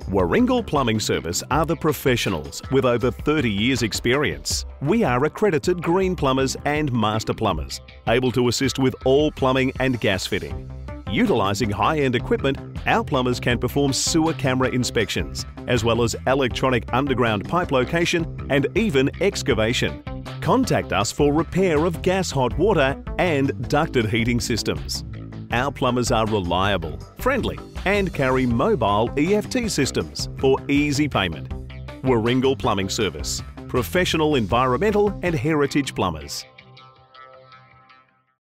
Warringal Plumbing Service are the professionals with over 30 years experience. We are accredited green plumbers and master plumbers, able to assist with all plumbing and gas fitting. Utilising high-end equipment, our plumbers can perform sewer camera inspections, as well as electronic underground pipe location and even excavation. Contact us for repair of gas hot water and ducted heating systems. Our plumbers are reliable, friendly and carry mobile EFT systems for easy payment. Warringal Plumbing Service, professional environmental and heritage plumbers.